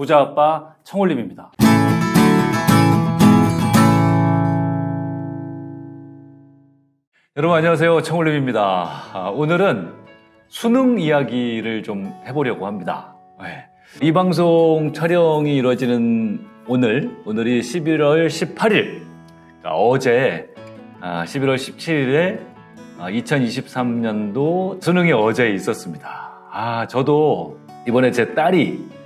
부자아빠 청홀림입니다. 여러분 안녕하세요. 청홀림입니다. 오늘은 수능 이야기를 좀 해보려고 합니다. 이 방송 촬영이 이루어지는 오늘이 11월 18일, 그러니까 어제 11월 17일에 2023년도 수능이 어제 있었습니다. 저도 이번에 제 딸이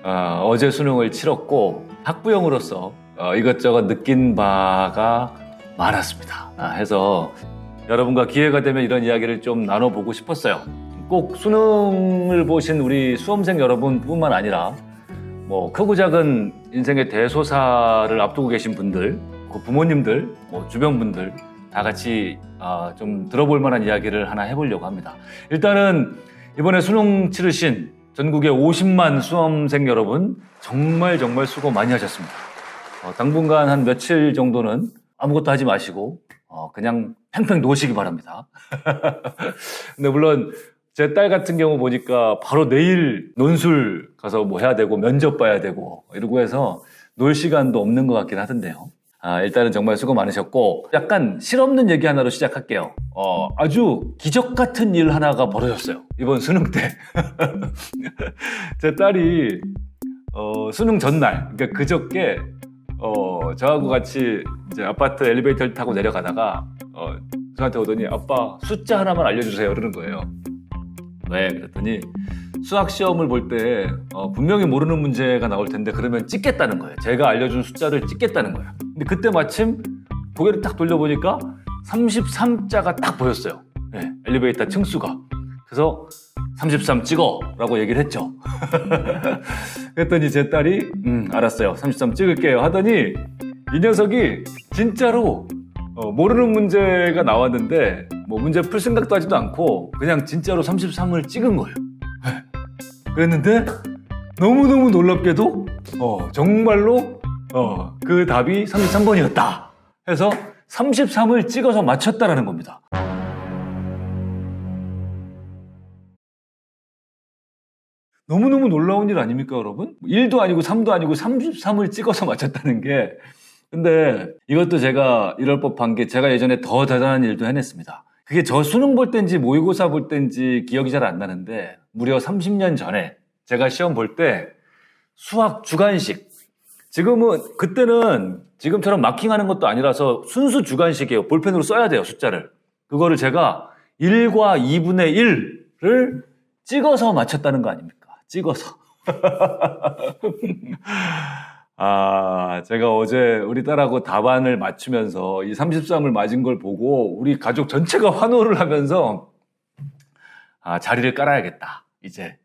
어제 수능을 치렀고 학부형으로서 이것저것 느낀 바가 많았습니다. 해서 여러분과 기회가 되면 이런 이야기를 좀 나눠보고 싶었어요. 꼭 수능을 보신 우리 수험생 여러분뿐만 아니라 뭐 크고 작은 인생의 대소사를 앞두고 계신 분들, 그 부모님들, 주변 분들 다 같이 좀 들어볼 만한 이야기를 하나 해보려고 합니다. 일단은 이번에 수능 치르신 전국의 50만 수험생 여러분 정말 수고 많이 하셨습니다. 당분간 한 며칠 정도는 아무것도 하지 마시고 그냥 팽팽 놓으시기 바랍니다. 근데 물론 제 딸 같은 경우 보니까 바로 내일 논술 가서 뭐 해야 되고 면접 봐야 되고 이러고 해서 놀 시간도 없는 것 같긴 하던데요. 일단은 정말 수고 많으셨고, 약간 실없는 얘기 하나로 시작할게요. 아주 기적 같은 일 하나가 벌어졌어요. 이번 수능 때. 제 딸이 수능 전날, 그러니까 그저께 저하고 같이 이제 아파트 엘리베이터를 타고 내려가다가 저한테 오더니 아빠 숫자 하나만 알려주세요 그러는 거예요. 왜? 그랬더니 수학 시험을 볼 때 분명히 모르는 문제가 나올 텐데 그러면 찍겠다는 거예요. 제가 알려준 숫자를 찍겠다는 거예요. 근데 그때 마침 고개를 딱 돌려보니까 33자가 딱 보였어요. 네, 엘리베이터 층수가. 그래서 33 찍어 라고 얘기를 했죠. 그랬더니 제 딸이 알았어요. 33 찍을게요 하더니 이 녀석이 진짜로 모르는 문제가 나왔는데 뭐 문제 풀 생각도 하지도 않고 그냥 진짜로 33을 찍은 거예요. 그랬는데 너무너무 놀랍게도 정말로 그 답이 33번이었다 해서 33을 찍어서 맞췄다라는 겁니다. 너무너무 놀라운 일 아닙니까, 여러분? 1도 아니고 3도 아니고 33을 찍어서 맞췄다는 게. 근데 이것도 제가 이럴 법한 게 제가 예전에 더 대단한 일도 해냈습니다. 그게 저 수능 볼 때인지 모의고사 볼 때인지 기억이 잘 안 나는데 무려 30년 전에 제가 시험 볼 때 수학 주관식, 그때는 지금처럼 마킹하는 것도 아니라서 순수 주관식이에요. 볼펜으로 써야 돼요, 숫자를. 그거를 제가 1과 2분의 1을 찍어서 맞췄다는 거 아닙니까? 찍어서. 제가 어제 우리 딸하고 답안을 맞추면서 이 33을 맞은 걸 보고 우리 가족 전체가 환호를 하면서 자리를 깔아야겠다, 이제.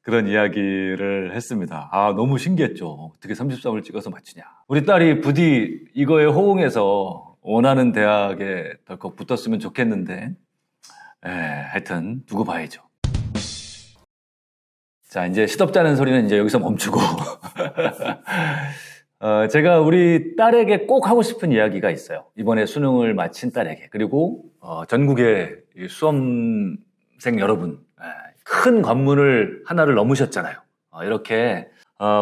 그런 이야기를 했습니다. 너무 신기했죠. 어떻게 33을 찍어서 맞추냐. 우리 딸이 부디 이거에 호응해서 원하는 대학에 덜컥 붙었으면 좋겠는데, 하여튼 두고 봐야죠. 자, 이제 시덥잖은 소리는 이제 여기서 멈추고 제가 우리 딸에게 꼭 하고 싶은 이야기가 있어요. 이번에 수능을 마친 딸에게, 그리고 전국의 수험생 여러분, 큰 관문을 하나를 넘으셨잖아요. 이렇게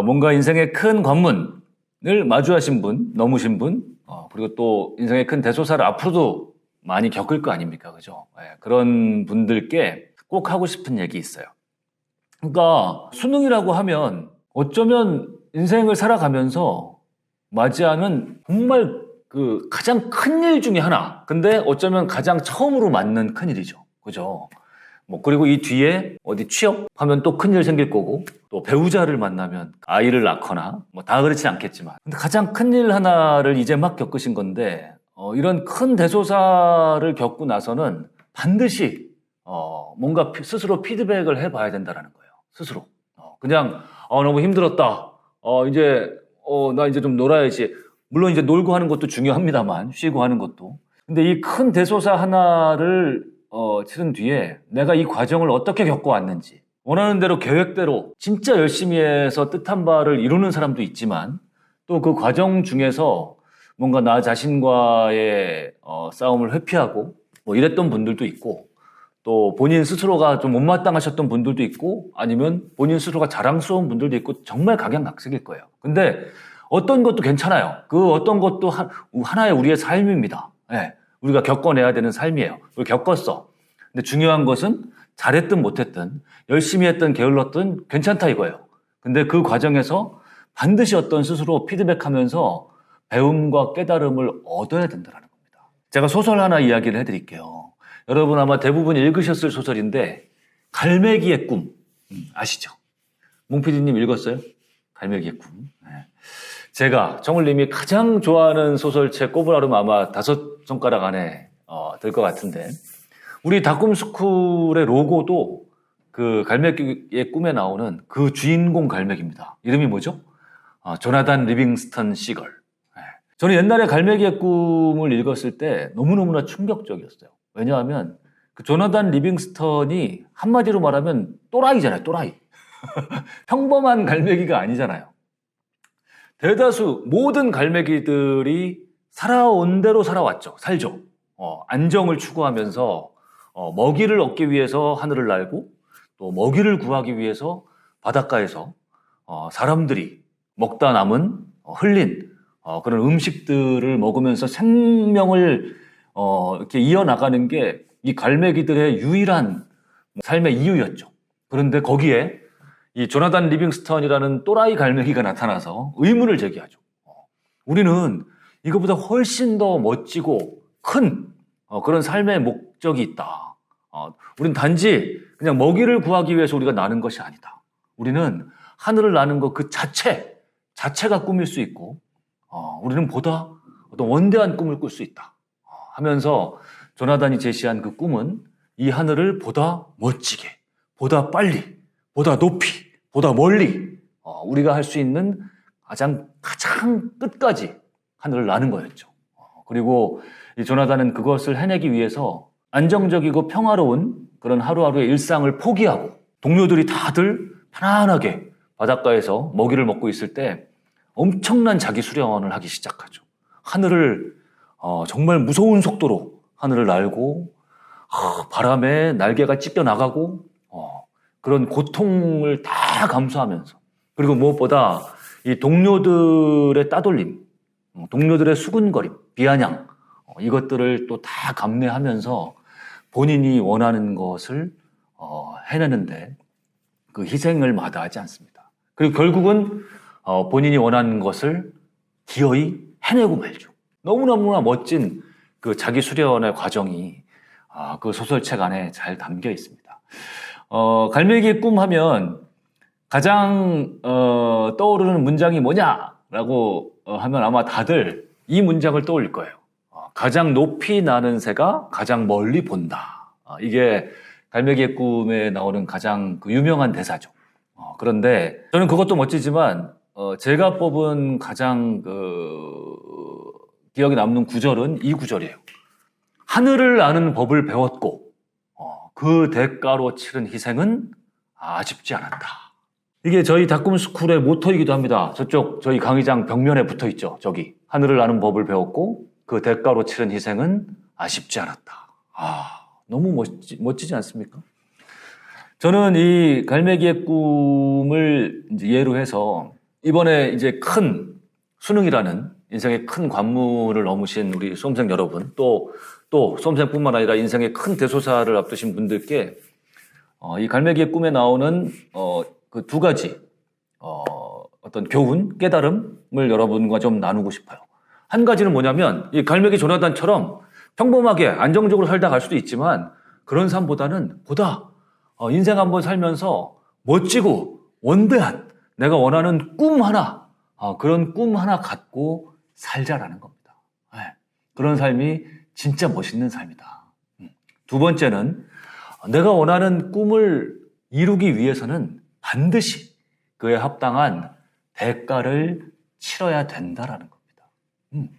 뭔가 인생의 큰 관문을 마주하신 분, 넘으신 분, 그리고 또 인생의 큰 대소사를 앞으로도 많이 겪을 거 아닙니까? 그죠? 그런 분들께 꼭 하고 싶은 얘기 있어요. 그러니까 수능이라고 하면 어쩌면 인생을 살아가면서 맞이하는 정말 그 가장 큰 일 중에 하나. 근데 어쩌면 가장 처음으로 맞는 큰 일이죠. 그죠? 그리고 이 뒤에 어디 취업하면 또 큰일 생길 거고, 또 배우자를 만나면 아이를 낳거나, 다 그렇진 않겠지만. 근데 가장 큰일 하나를 이제 막 겪으신 건데, 이런 큰 대소사를 겪고 나서는 반드시, 뭔가 스스로 피드백을 해봐야 된다는 거예요. 스스로. 그냥, 너무 힘들었다. 나 이제 좀 놀아야지. 물론 이제 놀고 하는 것도 중요합니다만, 쉬고 하는 것도. 근데 이 큰 대소사 하나를 치른 뒤에 내가 이 과정을 어떻게 겪어왔는지, 원하는 대로 계획대로 진짜 열심히 해서 뜻한 바를 이루는 사람도 있지만 또 그 과정 중에서 뭔가 나 자신과의 싸움을 회피하고 이랬던 분들도 있고, 또 본인 스스로가 좀 못마땅하셨던 분들도 있고 아니면 본인 스스로가 자랑스러운 분들도 있고 정말 각양각색일 거예요. 근데 어떤 것도 괜찮아요. 그 어떤 것도 하나의 우리의 삶입니다. 예, 우리가 겪어내야 되는 삶이에요. 우리 겪었어. 근데 중요한 것은 잘했든 못했든 열심히 했든 게을렀든 괜찮다 이거예요. 근데 그 과정에서 반드시 어떤 스스로 피드백하면서 배움과 깨달음을 얻어야 된다는 겁니다. 제가 소설 하나 이야기를 해드릴게요. 여러분 아마 대부분 읽으셨을 소설인데 갈매기의 꿈 아시죠? 몽 PD님 읽었어요? 갈매기의 꿈. 네. 제가 정울님이 가장 좋아하는 소설책 꼽으라면 아마 5손가락 안에 들 것 같은데 우리 다꿈스쿨의 로고도 그 갈매기의 꿈에 나오는 그 주인공 갈매기입니다. 이름이 뭐죠? 조나단 리빙스턴 시걸. 네. 저는 옛날에 갈매기의 꿈을 읽었을 때 너무너무나 충격적이었어요. 왜냐하면 그 조나단 리빙스턴이 한마디로 말하면 또라이잖아요. 또라이. 평범한 갈매기가 아니잖아요. 대다수 모든 갈매기들이 살아온 대로 살아왔죠. 살죠. 안정을 추구하면서 먹이를 얻기 위해서 하늘을 날고 또 먹이를 구하기 위해서 바닷가에서 사람들이 먹다 남은 흘린 그런 음식들을 먹으면서 생명을 이렇게 이어나가는 게 이 갈매기들의 유일한 삶의 이유였죠. 그런데 거기에 이 조나단 리빙스턴이라는 또라이 갈매기가 나타나서 의문을 제기하죠. 우리는 이것보다 훨씬 더 멋지고 큰 그런 삶의 목적이 있다. 우리는 단지 그냥 먹이를 구하기 위해서 우리가 나는 것이 아니다. 우리는 하늘을 나는 것 그 자체가 꿈일 수 있고 우리는 보다 어떤 원대한 꿈을 꿀 수 있다. 하면서 조나단이 제시한 그 꿈은 이 하늘을 보다 멋지게, 보다 빨리, 보다 높이, 보다 멀리 우리가 할 수 있는 가장 끝까지 하늘을 나는 거였죠. 그리고 이 조나단은 그것을 해내기 위해서 안정적이고 평화로운 그런 하루하루의 일상을 포기하고 동료들이 다들 편안하게 바닷가에서 먹이를 먹고 있을 때 엄청난 자기 수련을 하기 시작하죠. 하늘을 정말 무서운 속도로 하늘을 날고 바람에 날개가 찢겨나가고 그런 고통을 다 감수하면서 그리고 무엇보다 이 동료들의 따돌림, 동료들의 수군거림, 비아냥 이것들을 또 다 감내하면서 본인이 원하는 것을 해내는데 그 희생을 마다하지 않습니다. 그리고 결국은 본인이 원하는 것을 기어이 해내고 말죠. 너무너무나 멋진 그 자기 수련의 과정이 그 소설책 안에 잘 담겨 있습니다. 갈매기의 꿈 하면 가장 떠오르는 문장이 뭐냐라고 하면 아마 다들 이 문장을 떠올릴 거예요. 가장 높이 나는 새가 가장 멀리 본다. 이게 갈매기의 꿈에 나오는 가장 그 유명한 대사죠. 그런데 저는 그것도 멋지지만 제가 뽑은 가장 기억에 남는 구절은 이 구절이에요. 하늘을 나는 법을 배웠고 그 대가로 치른 희생은 아쉽지 않았다. 이게 저희 다꿈스쿨의 모토이기도 합니다. 저쪽 저희 강의장 벽면에 붙어 있죠. 저기 하늘을 나는 법을 배웠고 그 대가로 치른 희생은 아쉽지 않았다. 너무 멋지지 않습니까? 저는 이 갈매기의 꿈을 이제 예로 해서 이번에 이제 큰 수능이라는 인생의 큰 관문을 넘으신 우리 수험생 여러분, 또 수험생뿐만 아니라 인생의 큰 대소사를 앞두신 분들께 이 갈매기의 꿈에 나오는 그 두 가지 어떤 교훈, 깨달음을 여러분과 좀 나누고 싶어요. 한 가지는 뭐냐면 이 갈매기 조나단처럼 평범하게 안정적으로 살다 갈 수도 있지만 그런 삶보다는 보다 인생 한번 살면서 멋지고 원대한 내가 원하는 꿈 하나, 그런 꿈 하나 갖고 살자라는 겁니다. 네. 그런 삶이 진짜 멋있는 삶이다. 두 번째는 내가 원하는 꿈을 이루기 위해서는 반드시 그에 합당한 대가를 치러야 된다라는 겁니다.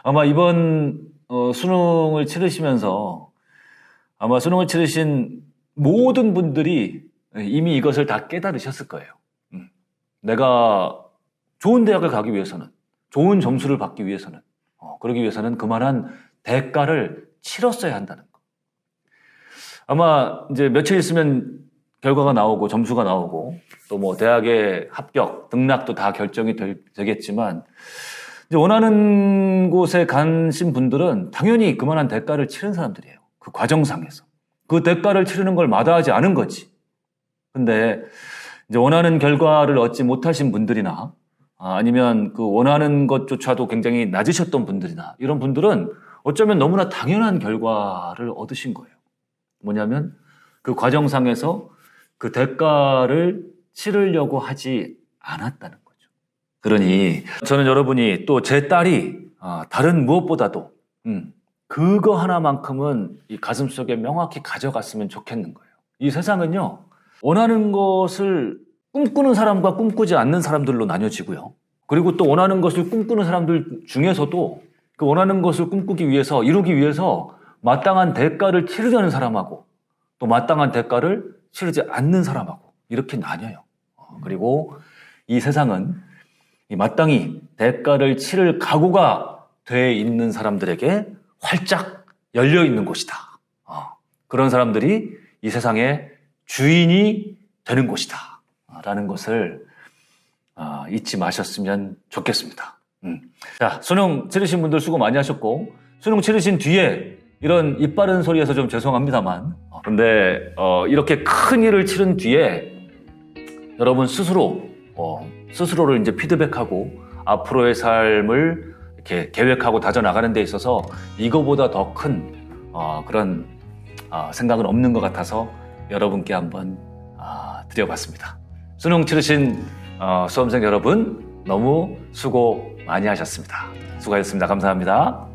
아마 이번 수능을 치르시면서 아마 수능을 치르신 모든 분들이 이미 이것을 다 깨달으셨을 거예요. 내가 좋은 대학을 가기 위해서는, 좋은 점수를 받기 위해서는, 그러기 위해서는 그만한 대가를 치렀어야 한다는 거. 아마 이제 며칠 있으면 결과가 나오고 점수가 나오고 또 뭐 대학의 합격, 등락도 다 결정이 되겠지만 이제 원하는 곳에 가신 분들은 당연히 그만한 대가를 치른 사람들이에요. 그 과정상에서. 그 대가를 치르는 걸 마다하지 않은 거지. 근데 이제 원하는 결과를 얻지 못하신 분들이나 아니면 그 원하는 것조차도 굉장히 낮으셨던 분들이나 이런 분들은 어쩌면 너무나 당연한 결과를 얻으신 거예요. 뭐냐면 그 과정상에서 그 대가를 치르려고 하지 않았다는 거죠. 그러니 저는 여러분이 또 제 딸이 다른 무엇보다도 그거 하나만큼은 이 가슴속에 명확히 가져갔으면 좋겠는 거예요. 이 세상은요, 원하는 것을 꿈꾸는 사람과 꿈꾸지 않는 사람들로 나뉘어지고요. 그리고 또 원하는 것을 꿈꾸는 사람들 중에서도 그 원하는 것을 꿈꾸기 위해서, 이루기 위해서 마땅한 대가를 치르려는 사람하고 또 마땅한 대가를 치르지 않는 사람하고 이렇게 나뉘어요. 그리고 이 세상은 이 마땅히 대가를 치를 각오가 돼 있는 사람들에게 활짝 열려 있는 곳이다. 그런 사람들이 이 세상의 주인이 되는 곳이다. 라는 것을 잊지 마셨으면 좋겠습니다. 자, 수능 치르신 분들 수고 많이 하셨고, 수능 치르신 뒤에 이런 입 바른 소리에서 좀 죄송합니다만, 근데 이렇게 큰 일을 치른 뒤에 여러분 스스로를 이제 피드백하고 앞으로의 삶을 이렇게 계획하고 다져나가는 데 있어서 이거보다 더 큰 그런 생각은 없는 것 같아서 여러분께 한번 드려봤습니다. 수능 치르신 수험생 여러분 너무 수고 많이 하셨습니다. 수고하셨습니다. 감사합니다.